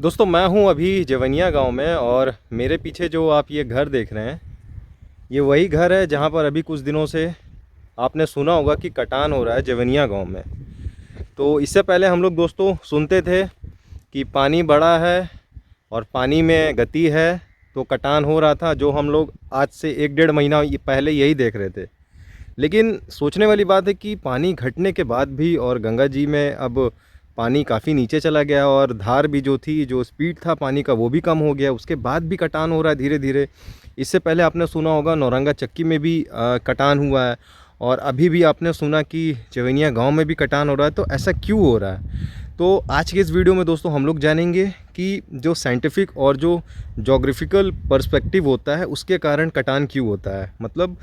दोस्तों मैं हूं अभी जवनिया गांव में और मेरे पीछे जो आप ये घर देख रहे हैं ये वही घर है जहां पर अभी कुछ दिनों से आपने सुना होगा कि कटान हो रहा है जवनिया गांव में। तो इससे पहले हम लोग दोस्तों सुनते थे कि पानी बड़ा है और पानी में गति है तो कटान हो रहा था, जो हम लोग आज से 1-1.5 महीना पहले यही देख रहे थे। लेकिन सोचने वाली बात है कि पानी घटने के बाद भी और गंगा जी में अब पानी काफ़ी नीचे चला गया और धार भी जो थी, जो स्पीड था पानी का वो भी कम हो गया, उसके बाद भी कटान हो रहा है धीरे धीरे। इससे पहले आपने सुना होगा नौरंगा चक्की में भी कटान हुआ है और अभी भी आपने सुना कि चवैनिया गांव में भी कटान हो रहा है। तो ऐसा क्यों हो रहा है? तो आज के इस वीडियो में दोस्तों हम लोग जानेंगे कि जो साइंटिफिक और जो जोग्राफिकल पर्सपेक्टिव होता है उसके कारण कटान क्यों होता है। मतलब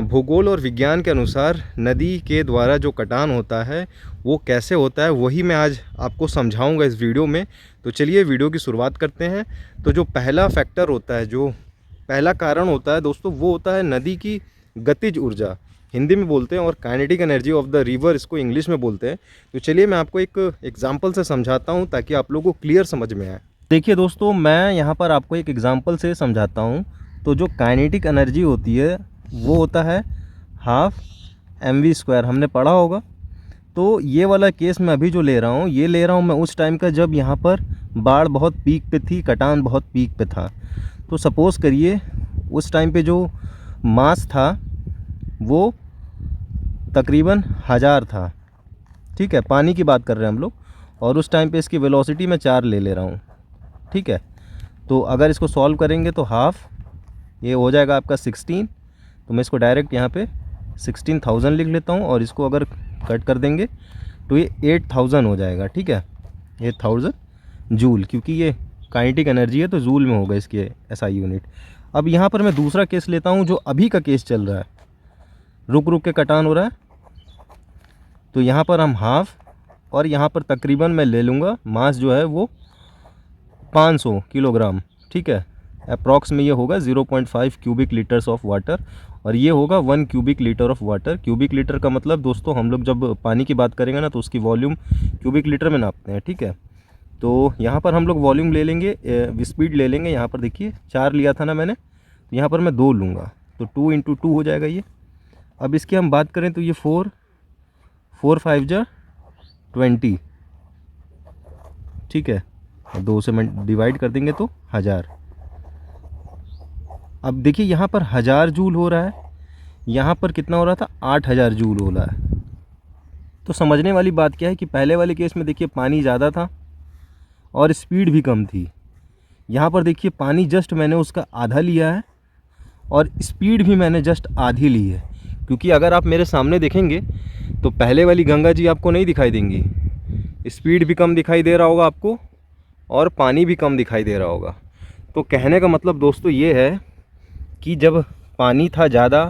भूगोल और विज्ञान के अनुसार नदी के द्वारा जो कटान होता है वो कैसे होता है, वही मैं आज आपको समझाऊंगा इस वीडियो में। तो चलिए वीडियो की शुरुआत करते हैं। तो जो पहला फैक्टर होता है, जो पहला कारण होता है दोस्तों, वो होता है नदी की गतिज ऊर्जा, हिंदी में बोलते हैं, और kinetic energy of the river इसको इंग्लिश में बोलते हैं। तो चलिए मैं आपको एक एग्जांपल से समझाता हूं ताकि आप लोगों को क्लियर समझ में आए। देखिए दोस्तों, मैं यहाँ पर आपको एक एग्जांपल से समझाता हूं। तो जो काइनेटिक एनर्जी होती है वो होता है हाफ mv², हमने पढ़ा होगा। तो ये वाला केस मैं अभी जो ले रहा हूँ, ये ले रहा हूँ मैं उस टाइम का जब यहाँ पर बाढ़ बहुत पीक पे थी, कटान बहुत पीक पे था। तो सपोज़ करिए उस टाइम पे जो मास था वो तकरीबन 1000 था, ठीक है, पानी की बात कर रहे हैं हम लोग। और उस टाइम पे इसकी वेलोसिटी मैं 4 ले रहा हूँ, ठीक है। तो अगर इसको सॉल्व करेंगे तो हाफ ये हो जाएगा आपका 16। तो मैं इसको डायरेक्ट यहाँ पे 16,000 लिख लेता हूँ और इसको अगर कट कर देंगे तो ये 8000 हो जाएगा, ठीक है, 8000 जूल, क्योंकि ये काइनेटिक एनर्जी है तो जूल में होगा इसके SI यूनिट। अब यहाँ पर मैं दूसरा केस लेता हूँ जो अभी का केस चल रहा है, रुक रुक के कटान हो रहा है। तो यहाँ पर हम हाफ और यहाँ पर तकरीबन मैं ले लूँगा मास जो है वो 500 किलोग्राम, ठीक है। अप्रॉक्स में ये होगा 0.5 क्यूबिक लीटर्स ऑफ वाटर और ये होगा 1 cubic litre of water. Cubic litre का मतलब दोस्तों हम लोग जब पानी की बात करेंगे ना तो उसकी वॉल्यूम क्यूबिक लीटर में नापते हैं, ठीक है। तो यहाँ पर हम लोग वॉल्यूम ले लेंगे, स्पीड ले लेंगे। यहाँ पर देखिए 4 लिया था ना मैंने, तो यहाँ पर मैं 2 लूँगा, तो 2 × 2 हो जाएगा ये। अब इसकी हम बात करें तो ये 4 5 जा 20, ठीक है, 2 से मैं डिवाइड कर देंगे तो 1000। अब देखिए यहाँ पर 1000 जूल हो रहा है, यहाँ पर कितना हो रहा था 8000 जूल हो रहा है। तो समझने वाली बात क्या है कि पहले वाले केस में देखिए पानी ज़्यादा था और स्पीड भी कम थी। यहाँ पर देखिए पानी जस्ट मैंने उसका आधा लिया है और स्पीड भी मैंने जस्ट आधी ली है। क्योंकि अगर आप मेरे सामने देखेंगे तो पहले वाली गंगा जी आपको नहीं दिखाई देंगी, स्पीड भी कम दिखाई दे रहा होगा आपको और पानी भी कम दिखाई दे रहा होगा। तो कहने का मतलब दोस्तों ये है कि जब पानी था ज़्यादा,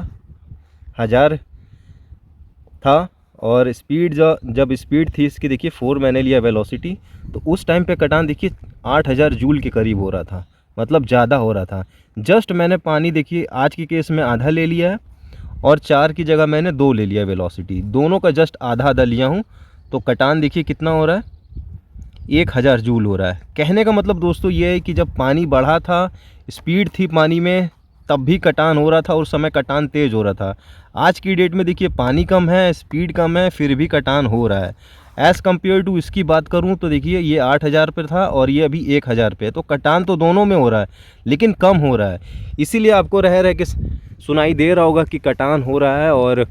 1000 था, और स्पीड जब स्पीड थी इसकी देखिए 4 मैंने लिया वेलोसिटी, तो उस टाइम पे कटान देखिए 8000 जूल के करीब हो रहा था, मतलब ज़्यादा हो रहा था। जस्ट मैंने पानी देखिए आज के केस में आधा ले लिया है और 4 की जगह मैंने 2 ले लिया वेलोसिटी, दोनों का जस्ट आधा आधा लिया हूँ। तो कटान देखिए कितना हो रहा है, 1000 जूल हो रहा है। कहने का मतलब दोस्तों ये है कि जब पानी बढ़ा था, स्पीड थी पानी में, तब भी कटान हो रहा था और उस समय कटान तेज़ हो रहा था। आज की डेट में देखिए पानी कम है, स्पीड कम है, फिर भी कटान हो रहा है। एज़ कम्पेयर टू इसकी बात करूं तो देखिए ये 8000 पे था और ये अभी 1000 पे है। तो कटान तो दोनों में हो रहा है लेकिन कम हो रहा है। इसीलिए आपको रह के सुनाई दे रहा होगा कि कटान हो रहा है और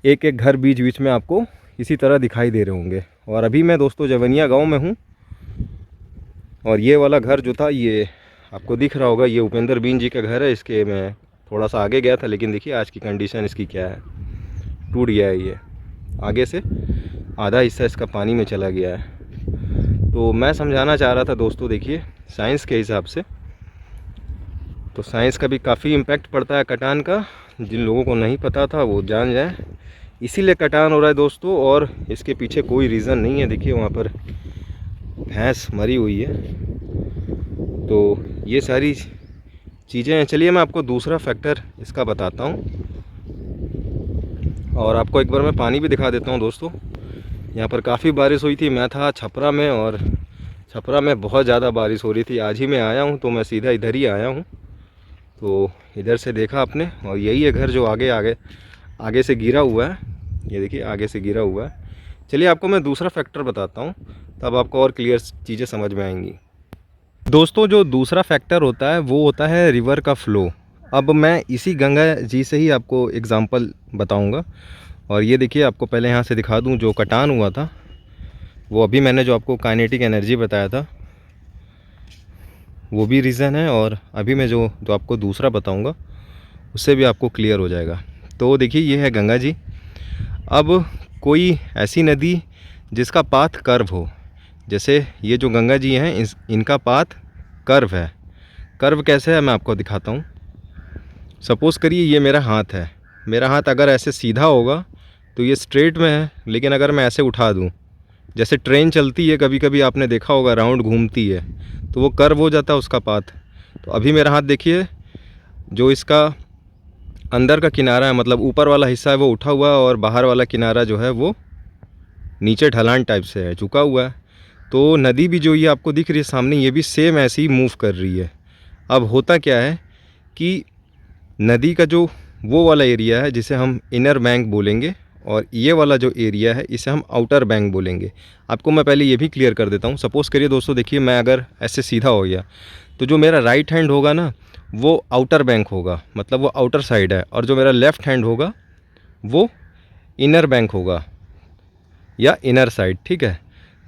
एक एक घर बीच बीच में आपको इसी तरह दिखाई दे रहे होंगे। और अभी मैं दोस्तों जवनिया गाँव में हूँ और ये वाला घर जो था ये आपको दिख रहा होगा, ये उपेंद्र बीन जी का घर है। इसके मैं थोड़ा सा आगे गया था लेकिन देखिए आज की कंडीशन इसकी क्या है, टूट गया है। ये आगे से आधा हिस्सा इसका पानी में चला गया है। तो मैं समझाना चाह रहा था दोस्तों, देखिए साइंस के हिसाब से तो साइंस का भी काफ़ी इम्पैक्ट पड़ता है कटान का। जिन लोगों को नहीं पता था वो जान जाए, इसीलिए कटान हो रहा है दोस्तों। और इसके पीछे कोई रीज़न नहीं है। देखिए वहाँ पर भैंस मरी हुई है, तो ये सारी चीज़ें हैं। चलिए मैं आपको दूसरा फैक्टर इसका बताता हूँ और आपको एक बार मैं पानी भी दिखा देता हूँ दोस्तों। यहाँ पर काफ़ी बारिश हुई थी, मैं था छपरा में और छपरा में बहुत ज़्यादा बारिश हो रही थी। आज ही मैं आया हूँ तो मैं सीधा इधर ही आया हूँ। तो इधर से देखा आपने, और यही है घर जो आगे आगे आगे से गिरा हुआ है। ये देखिए आगे से गिरा हुआ है। चलिए आपको मैं दूसरा फैक्टर बताता हूँ, तब आपको और क्लियर चीज़ें समझ में आएंगी। दोस्तों जो दूसरा फैक्टर होता है वो होता है रिवर का फ़्लो। अब मैं इसी गंगा जी से ही आपको एग्ज़ाम्पल बताऊंगा। और ये देखिए, आपको पहले यहाँ से दिखा दूँ, जो कटान हुआ था वो अभी मैंने जो आपको काइनेटिक एनर्जी बताया था वो भी रीज़न है, और अभी मैं जो आपको दूसरा बताऊंगा उससे भी आपको क्लियर हो जाएगा। तो देखिए ये है गंगा जी। अब कोई ऐसी नदी जिसका पाथ कर्व हो, जैसे ये जो गंगा जी हैं इनका पाथ कर्व है। कर्व कैसे है मैं आपको दिखाता हूँ। सपोज़ करिए ये मेरा हाथ है। मेरा हाथ अगर ऐसे सीधा होगा तो ये स्ट्रेट में है, लेकिन अगर मैं ऐसे उठा दूँ, जैसे ट्रेन चलती है कभी कभी आपने देखा होगा, राउंड घूमती है, तो वो कर्व हो जाता है उसका पाथ। तो अभी मेरा हाथ देखिए, जो इसका अंदर का किनारा है, मतलब ऊपर वाला हिस्सा है वो उठा हुआ है, और बाहर वाला किनारा जो है वो नीचे ढलान टाइप से है, झुका हुआ है। तो नदी भी जो ये आपको दिख रही है सामने, ये भी सेम ऐसे ही मूव कर रही है। अब होता क्या है कि नदी का जो वो वाला एरिया है जिसे हम इनर बैंक बोलेंगे, और ये वाला जो एरिया है इसे हम आउटर बैंक बोलेंगे। आपको मैं पहले ये भी क्लियर कर देता हूँ। सपोज़ करिए दोस्तों, देखिए मैं अगर ऐसे सीधा हो गया तो जो मेरा राइट हैंड होगा ना वो आउटर बैंक होगा, मतलब वो आउटर साइड है, और जो मेरा लेफ़्ट हैंड होगा वो इनर बैंक होगा या इनर साइड, ठीक है।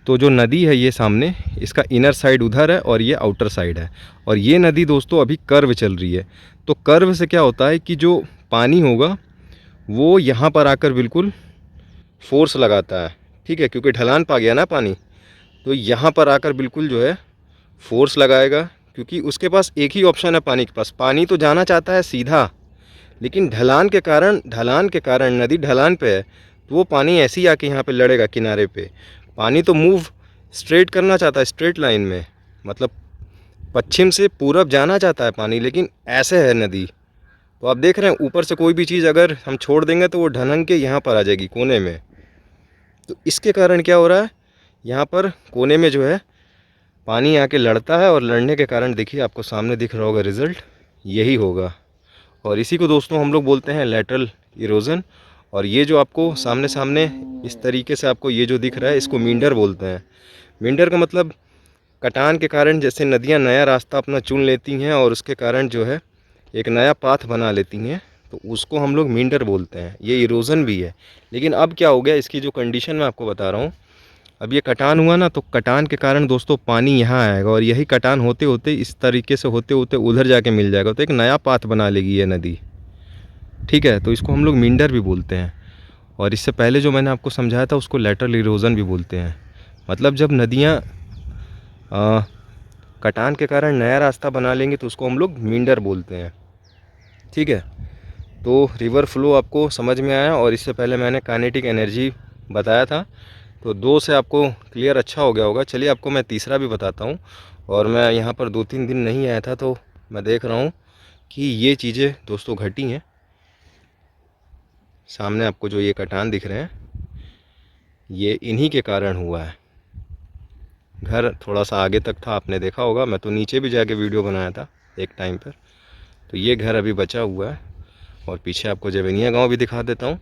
तो जो नदी है ये सामने, इसका इनर साइड उधर है और ये आउटर साइड है, और ये नदी दोस्तों अभी कर्व चल रही है। तो कर्व से क्या होता है कि जो पानी होगा वो यहाँ पर आकर बिल्कुल फोर्स लगाता है, ठीक है, क्योंकि ढलान पा गया ना पानी, तो यहाँ पर आकर बिल्कुल जो है फोर्स लगाएगा, क्योंकि उसके पास एक ही ऑप्शन है पानी के पास। पानी तो जाना चाहता है सीधा, लेकिन ढलान के कारण नदी ढलान पे है, तो वो पानी ऐसे ही आके यहाँ पे लड़ेगा किनारे पे। पानी तो मूव स्ट्रेट करना चाहता है, स्ट्रेट लाइन में, मतलब पश्चिम से पूरब जाना चाहता है पानी, लेकिन ऐसे है नदी। तो आप देख रहे हैं ऊपर से कोई भी चीज़ अगर हम छोड़ देंगे तो वो ढनंग के यहाँ पर आ जाएगी कोने में। तो इसके कारण क्या हो रहा है, यहाँ पर कोने में जो है पानी आके लड़ता है, और लड़ने के कारण देखिए आपको सामने दिख रहा होगा, रिज़ल्ट यही होगा। और इसी को दोस्तों हम लोग बोलते हैं लैटरल इरोज़न। और ये जो आपको सामने सामने इस तरीके से आपको ये जो दिख रहा है, इसको मींडर बोलते हैं। मींडर का मतलब कटान के कारण जैसे नदियाँ नया रास्ता अपना चुन लेती हैं और उसके कारण जो है एक नया पाथ बना लेती हैं, तो उसको हम लोग मींडर बोलते हैं। ये इरोज़न भी है। लेकिन अब क्या हो गया, इसकी जो कंडीशन मैं आपको बता रहा हूँ, अब ये कटान हुआ ना, तो कटान के कारण दोस्तों पानी यहाँ आएगा, और यही कटान होते होते इस तरीके से होते होते उधर जाके मिल जाएगा, तो एक नया पाथ बना लेगी ये नदी, ठीक है। तो इसको हम लोग मींडर भी बोलते हैं। और इससे पहले जो मैंने आपको समझाया था उसको लैटरल इरोज़न भी बोलते हैं। मतलब जब नदियाँ कटान के कारण नया रास्ता बना लेंगे तो उसको हम लोग मींडर बोलते हैं, ठीक है। तो रिवर फ्लो आपको समझ में आया, और इससे पहले मैंने काइनेटिक एनर्जी बताया था, तो 2 से आपको क्लियर अच्छा हो गया होगा। चलिए आपको मैं तीसरा भी बताता हूँ। और मैं यहाँ पर 2-3 दिन नहीं आया था, तो मैं देख रहा हूँ कि ये चीज़ें दोस्तों घटी हैं। सामने आपको जो ये कटान दिख रहे हैं ये इन्हीं के कारण हुआ है। घर थोड़ा सा आगे तक था, आपने देखा होगा, मैं तो नीचे भी जाके वीडियो बनाया था एक टाइम पर। तो ये घर अभी बचा हुआ है, और पीछे आपको जवेनिया गांव भी दिखा देता हूँ।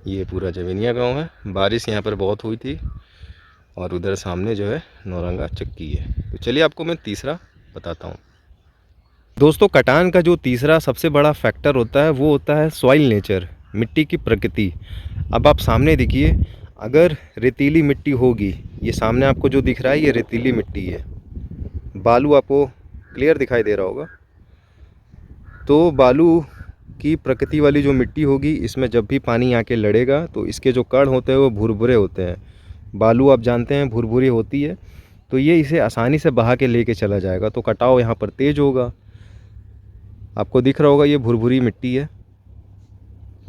ये पूरा जवेनिया गांव है। बारिश यहाँ पर बहुत हुई थी, और उधर सामने जो है नौरंगा चक्की है। तो चलिए आपको मैं तीसरा बताता हूँ। दोस्तों कटान का जो तीसरा सबसे बड़ा फैक्टर होता है वो होता है सॉइल नेचर, मिट्टी की प्रकृति। अब आप सामने देखिए, अगर रेतीली मिट्टी होगी, ये सामने आपको जो दिख रहा है ये रेतीली मिट्टी है, बालू आपको क्लियर दिखाई दे रहा होगा। तो बालू की प्रकृति वाली जो मिट्टी होगी, इसमें जब भी पानी आके लड़ेगा तो इसके जो कण होते हैं वो भुरभुरे होते हैं। बालू आप जानते हैं भुरभुरी होती है, तो ये इसे आसानी से बहा के लेके चला जाएगा, तो कटाव यहाँ पर तेज होगा। आपको दिख रहा होगा ये भुरभुरी मिट्टी है,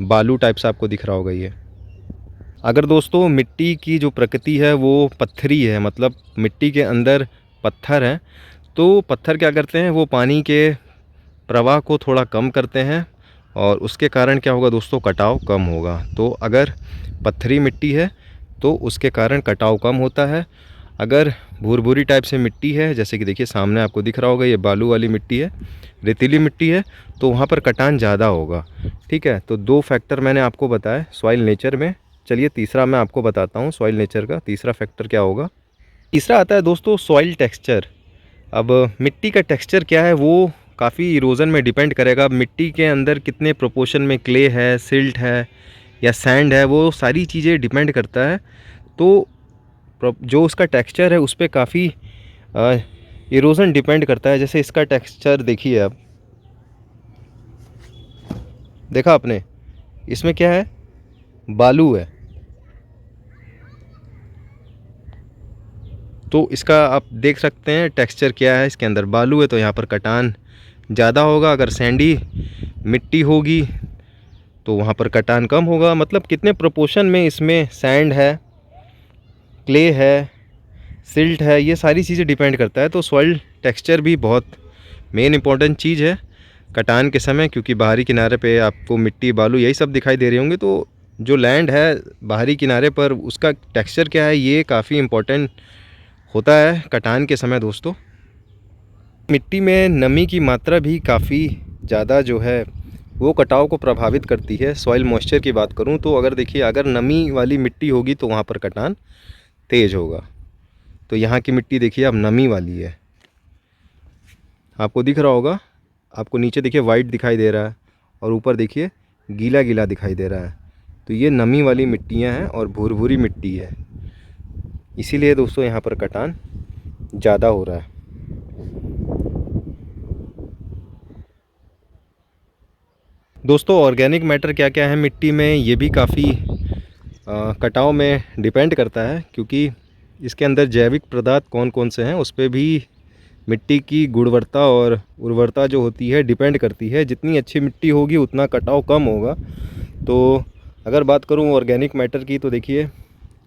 बालू टाइप से आपको दिख रहा होगा ये। अगर दोस्तों मिट्टी की जो प्रकृति है वो पत्थरी है, मतलब मिट्टी के अंदर पत्थर हैं, तो पत्थर क्या करते हैं, वो पानी के प्रवाह को थोड़ा कम करते हैं, और उसके कारण क्या होगा दोस्तों, कटाव कम होगा। तो अगर पत्थरी मिट्टी है तो उसके कारण कटाव कम होता है। अगर भूरभूरी टाइप से मिट्टी है, जैसे कि देखिए सामने आपको दिख रहा होगा ये बालू वाली मिट्टी है, रेतीली मिट्टी है, तो वहाँ पर कटान ज़्यादा होगा। ठीक है, तो 2 फैक्टर मैंने आपको बताया सॉइल नेचर में। चलिए तीसरा मैं आपको बताता हूँ सॉइल नेचर का तीसरा फैक्टर क्या होगा। तीसरा आता है दोस्तों सॉइल टेक्सचर। अब मिट्टी का टेक्सचर क्या है वो काफ़ी इरोज़न में डिपेंड करेगा। मिट्टी के अंदर कितने प्रोपोर्शन में क्ले है, सिल्ट है या सैंड है, वो सारी चीज़ें डिपेंड करता है। तो जो उसका टेक्सचर है उस पर काफ़ी इरोज़न डिपेंड करता है। जैसे इसका टेक्सचर देखिए आप, देखा आपने, इसमें क्या है, बालू है। तो इसका आप देख सकते हैं टेक्सचर क्या है, इसके अंदर बालू है तो यहाँ पर कटान ज़्यादा होगा। अगर सैंडी मिट्टी होगी तो वहाँ पर कटान कम होगा। मतलब कितने प्रोपोर्शन में इसमें सैंड है, क्ले है, सिल्ट है, ये सारी चीज़ें डिपेंड करता है। तो सॉइल टेक्सचर भी बहुत मेन इंपॉर्टेंट चीज़ है कटान के समय, क्योंकि बाहरी किनारे पे आपको मिट्टी बालू यही सब दिखाई दे रहे होंगे। तो जो लैंड है बाहरी किनारे पर उसका टेक्सचर क्या है ये काफ़ी इम्पोर्टेंट होता है कटान के समय दोस्तों। मिट्टी में नमी की मात्रा भी काफ़ी ज़्यादा जो है वो कटाव को प्रभावित करती है। सॉइल मॉइस्चर की बात करूं तो अगर देखिए अगर नमी वाली मिट्टी होगी तो वहाँ पर कटान तेज़ होगा। तो यहाँ की मिट्टी देखिए अब नमी वाली है, आपको दिख रहा होगा। आपको नीचे देखिए वाइट दिखाई दे रहा है और ऊपर देखिए गीला गीला दिखाई दे रहा है। तो ये नमी वाली मिट्टियाँ हैं और भूरभूरी मिट्टी है, इसीलिए दोस्तों यहाँ पर कटान ज़्यादा हो रहा है। दोस्तों ऑर्गेनिक मैटर क्या क्या है मिट्टी में ये भी काफ़ी कटाव में डिपेंड करता है, क्योंकि इसके अंदर जैविक पदार्थ कौन कौन से हैं उस पर भी मिट्टी की गुणवत्ता और उर्वरता जो होती है डिपेंड करती है। जितनी अच्छी मिट्टी होगी उतना कटाव कम होगा। तो अगर बात करूं ऑर्गेनिक मैटर की तो देखिए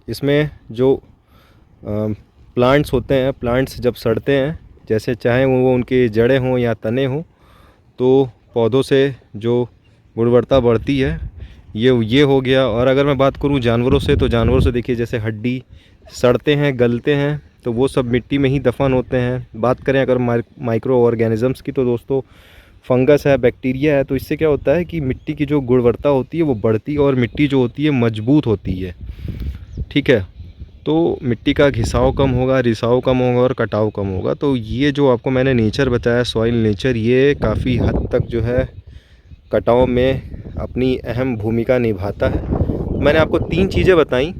इसमें जो प्लांट्स होते हैं, प्लांट्स जब सड़ते हैं, जैसे चाहे वो उनके जड़ें हों या तने हों, तो पौधों से जो गुणवत्ता बढ़ती है ये हो गया। और अगर मैं बात करूं जानवरों से तो जानवरों से देखिए जैसे हड्डी सड़ते हैं, गलते हैं, तो वो सब मिट्टी में ही दफन होते हैं। बात करें अगर माइक्रो ऑर्गेनिज़म्स की तो दोस्तों फंगस है, बैक्टीरिया है, तो इससे क्या होता है कि मिट्टी की जो गुणवत्ता होती है वो बढ़ती है और मिट्टी जो होती है मजबूत होती है। ठीक है, तो मिट्टी का घिसाव कम होगा, रिसाव कम होगा और कटाव कम होगा। तो ये जो आपको मैंने नेचर बताया सॉइल नेचर, ये काफ़ी हद तक जो है कटाव में अपनी अहम भूमिका निभाता है। मैंने आपको 3 चीज़ें बताई,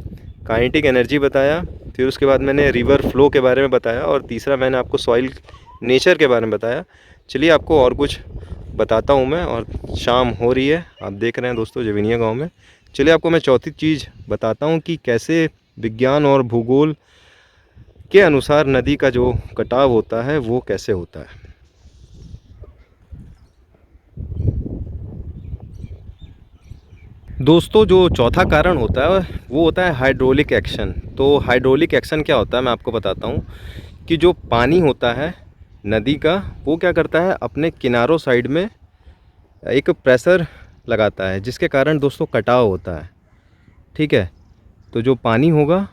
काइनेटिक एनर्जी बताया, फिर उसके बाद मैंने रिवर फ्लो के बारे में बताया और तीसरा मैंने आपको सॉइल नेचर के बारे में बताया। चलिए आपको और कुछ बताता हूँ मैं। और शाम हो रही है, आप देख रहे हैं दोस्तों जवेनिया गांव में। चलिए आपको मैं चौथी चीज़ बताता हूँ कि कैसे विज्ञान और भूगोल के अनुसार नदी का जो कटाव होता है वो कैसे होता है। दोस्तों जो चौथा कारण होता है वो होता है हाइड्रोलिक एक्शन। तो हाइड्रोलिक एक्शन क्या होता है मैं आपको बताता हूँ कि जो पानी होता है नदी का वो क्या करता है अपने किनारों साइड में एक प्रेशर लगाता है, जिसके कारण दोस्तों कटाव होता है। ठीक है, तो जो पानी होगा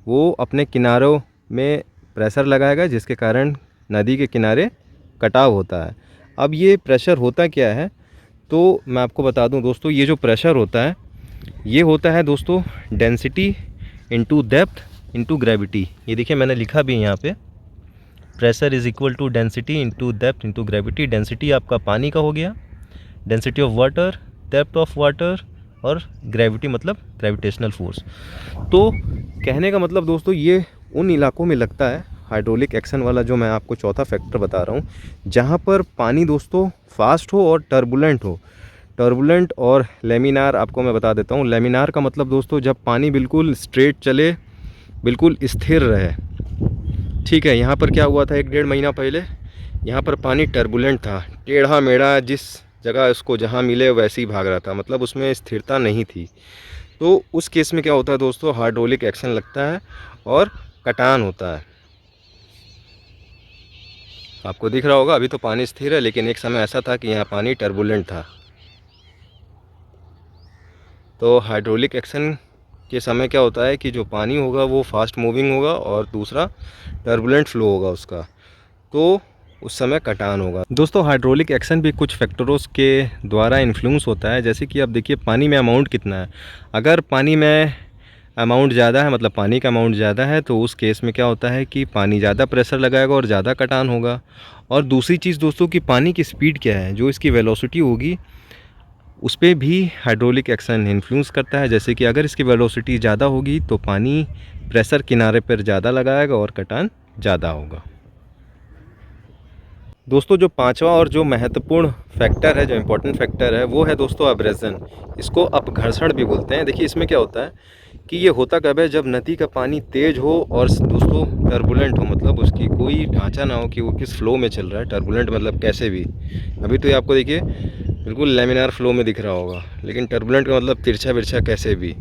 वो अपने किनारों में प्रेशर लगाएगा जिसके कारण नदी के किनारे कटाव होता है। अब ये प्रेशर होता क्या है तो मैं आपको बता दूं दोस्तों, ये जो प्रेशर होता है ये होता है दोस्तों density into depth into gravity. ये देखिए मैंने लिखा भी है यहाँ पे, pressure is equal to density into depth into gravity. Density आपका पानी का हो गया, density of water, depth of water, और ग्रेविटी मतलब ग्रेविटेशनल फोर्स। तो कहने का मतलब दोस्तों ये उन इलाकों में लगता है हाइड्रोलिक एक्शन वाला जो मैं आपको चौथा फैक्टर बता रहा हूँ, जहाँ पर पानी दोस्तों फास्ट हो और टर्बुलेंट हो। टर्बुलेंट और लेमिनार आपको मैं बता देता हूँ। लेमिनार का मतलब दोस्तों जब पानी बिल्कुल स्ट्रेट चले, बिल्कुल स्थिर रहे। ठीक है, यहाँ पर क्या हुआ था 1-1.5 महीना पहले, यहाँ पर पानी टर्बुलेंट था, टेढ़ा मेढ़ा, जिस जगह उसको जहाँ मिले वैसे ही भाग रहा था, मतलब उसमें स्थिरता नहीं थी। तो उस केस में क्या होता है दोस्तों हाइड्रोलिक एक्शन लगता है और कटान होता है। आपको दिख रहा होगा अभी तो पानी स्थिर है, लेकिन एक समय ऐसा था कि यहाँ पानी टर्बुलेंट था। तो हाइड्रोलिक एक्शन के समय क्या होता है कि जो पानी होगा वो फास्ट मूविंग होगा और दूसरा टर्बुलेंट फ्लो होगा उसका, तो उस समय कटान होगा। दोस्तों हाइड्रोलिक एक्शन भी कुछ फैक्टरों के द्वारा इन्फ्लुएंस होता है, जैसे कि अब देखिए पानी में अमाउंट कितना है। अगर पानी में अमाउंट ज़्यादा है, मतलब पानी का अमाउंट ज़्यादा है, तो उस केस में क्या होता है कि पानी ज़्यादा प्रेशर लगाएगा और ज़्यादा कटान होगा। और दूसरी चीज़ दोस्तों कि पानी की स्पीड क्या है, जो इसकी वेलोसिटी होगी उस पर भी हाइड्रोलिक एक्शन इन्फ्लुएंस करता है। जैसे कि अगर इसकी वेलोसिटी ज़्यादा होगी तो पानी प्रेशर किनारे पर ज़्यादा लगाएगा और कटान ज़्यादा होगा। दोस्तों जो पांचवा और जो महत्वपूर्ण फैक्टर है, जो इम्पोर्टेंट फैक्टर है, वो है दोस्तों अब्रेजन। इसको अपघर्षण भी बोलते हैं। देखिए इसमें क्या होता है कि ये होता कब है, जब नदी का पानी तेज़ हो और दोस्तों टर्बुलेंट हो, मतलब उसकी कोई ढांचा ना हो कि वो किस फ्लो में चल रहा है। टर्बुलेंट मतलब कैसे भी, अभी तो ये आपको देखिए बिल्कुल लेमिनार फ्लो में दिख रहा होगा, लेकिन टर्बुलेंट का मतलब तिरछा बिरछा कैसे भी।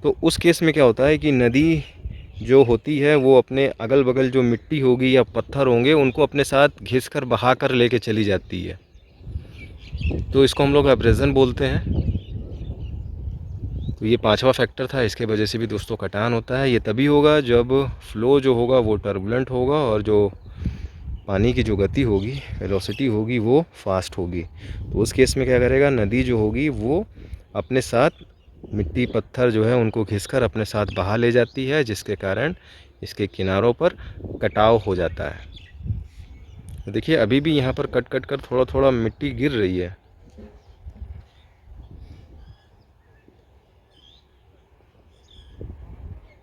तो उस केस में क्या होता है कि नदी जो होती है वो अपने अगल बगल जो मिट्टी होगी या पत्थर होंगे उनको अपने साथ घिस कर बहा कर लेके चली जाती है, तो इसको हम लोग एब्रेजन बोलते हैं। तो ये पांचवा फैक्टर था, इसके वजह से भी दोस्तों कटान होता है। ये तभी होगा जब फ्लो जो होगा वो टर्बुलेंट होगा और जो पानी की जो गति होगी, वेलोसिटी होगी, वो फास्ट होगी। तो उस केस में क्या करेगा, नदी जो होगी वो अपने साथ मिट्टी पत्थर जो है उनको घिसकर अपने साथ बहा ले जाती है, जिसके कारण इसके किनारों पर कटाव हो जाता है। देखिए अभी भी यहाँ पर कट कट कर थोड़ा थोड़ा मिट्टी गिर रही है।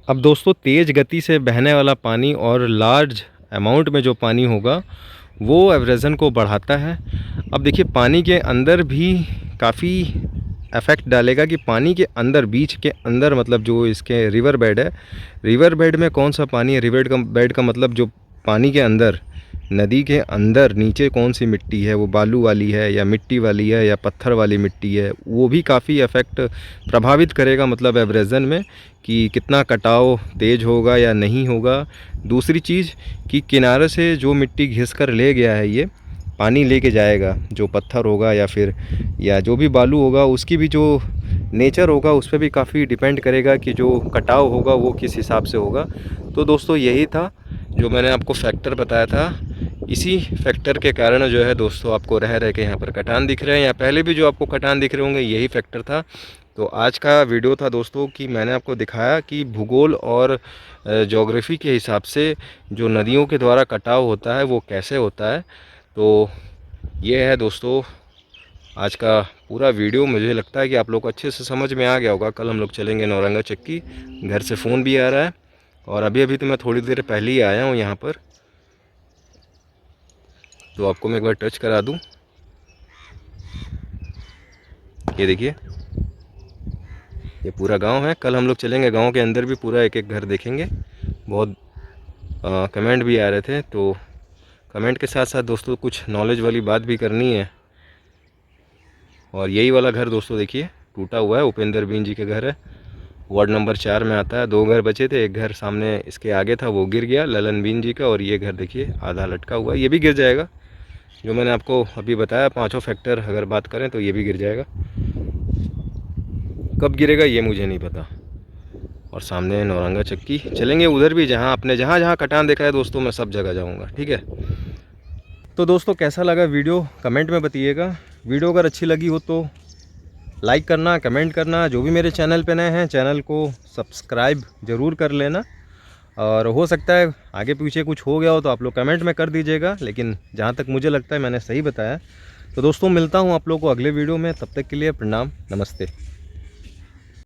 अब दोस्तों तेज़ गति से बहने वाला पानी और लार्ज अमाउंट में जो पानी होगा वो एब्रेजन को बढ़ाता है। अब देखिए पानी के अंदर भी काफ़ी इफ़ेक्ट डालेगा कि पानी के अंदर, बीच के अंदर, मतलब जो इसके रिवर बेड है, रिवर बेड में कौन सा पानी है, रिवर बेड का मतलब जो पानी के अंदर, नदी के अंदर नीचे कौन सी मिट्टी है, वो बालू वाली है या मिट्टी वाली है या पत्थर वाली मिट्टी है, वो भी काफ़ी इफ़ेक्ट प्रभावित करेगा, मतलब एब्रेजन में, कि कितना कटाव तेज़ होगा या नहीं होगा। दूसरी चीज़ कि किनारे से जो मिट्टी घिस कर ले गया है, ये पानी लेके जाएगा, जो पत्थर होगा या फिर या जो भी बालू होगा, उसकी भी जो नेचर होगा उस पर भी काफ़ी डिपेंड करेगा कि जो कटाव होगा वो किस हिसाब से होगा। तो दोस्तों यही था जो मैंने आपको फैक्टर बताया था। इसी फैक्टर के कारण जो है दोस्तों आपको रह रहे के यहाँ पर कटान दिख रहे हैं, या पहले भी जो आपको कटान दिख रहे होंगे यही फैक्टर था। तो आज का वीडियो था दोस्तों कि मैंने आपको दिखाया कि भूगोल और ज्योग्राफी के हिसाब से जो नदियों के द्वारा कटाव होता है वो कैसे होता है। तो ये है दोस्तों आज का पूरा वीडियो। मुझे लगता है कि आप लोग को अच्छे से समझ में आ गया होगा। कल हम लोग चलेंगे नौरंगा चक्की, घर से फ़ोन भी आ रहा है और अभी तो मैं थोड़ी देर पहले ही आया हूँ यहाँ पर, तो आपको मैं एक बार टच करा दूँ। ये देखिए ये पूरा गांव है। कल हम लोग चलेंगे गांव के अंदर भी, पूरा एक एक घर देखेंगे। बहुत कमेंट भी आ रहे थे, तो कमेंट के साथ साथ दोस्तों कुछ नॉलेज वाली बात भी करनी है। और यही वाला घर दोस्तों देखिए टूटा हुआ है, उपेंद्र बीन जी के घर है, वार्ड नंबर 4 में आता है। 2 घर बचे थे, एक घर सामने इसके आगे था वो गिर गया, ललन बीन जी का, और ये घर देखिए आधा लटका हुआ है, ये भी गिर जाएगा। जो मैंने आपको अभी बताया पांचों फैक्टर अगर बात करें तो ये भी गिर जाएगा। कब गिरेगा ये मुझे नहीं पता। और सामने नौरंगा चक्की, चलेंगे उधर भी, जहाँ आपने जहाँ जहाँ कटान देखा है दोस्तों मैं सब जगह जाऊँगा, ठीक है। तो दोस्तों कैसा लगा वीडियो कमेंट में बताइएगा। वीडियो अगर अच्छी लगी हो तो लाइक करना, कमेंट करना। जो भी मेरे चैनल पे नए हैं चैनल को सब्सक्राइब ज़रूर कर लेना। और हो सकता है आगे पीछे कुछ हो गया हो तो आप लोग कमेंट में कर दीजिएगा, लेकिन जहाँ तक मुझे लगता है मैंने सही बताया। तो दोस्तों मिलता हूँ आप लोगों को अगले वीडियो में, तब तक के लिए प्रणाम, नमस्ते।